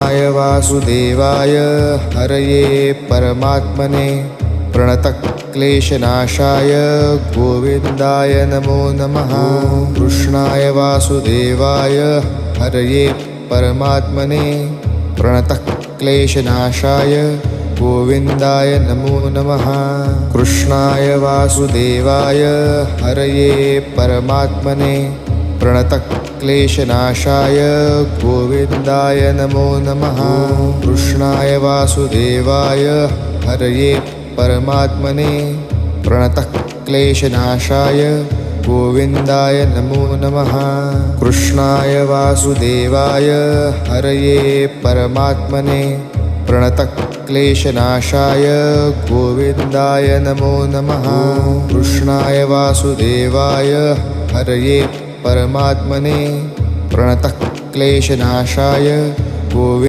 कृष्णाय वासुदेवाय हरये परमात्मने प्रणतक्लेशनाशाय गोविन्दाय नमो नमः। कृष्णाय वासुदेवाय हरये परमात्मने प्रणतक्लेशनाशाय गोविन्दाय नमो नमः। कृष्णाय वासुदेवाय हरये परमात्मने प्रणतक्लेशनाशाय गोविन्दाय नमो नमः। कृष्णाय वासुदेवाय हरये परमात्मने प्रणतक्लेशनाशाय गोविन्दाय नमो नमः। कृष्णाय वासुदेवाय हरये परमात्मने प्रणतक्लेशनाशाय गोविन्दाय नमो नमः। कृष्णाय वासुदेवाय हरये परमात्मने प्रणतक्लेशनाशाय गोविन्दाय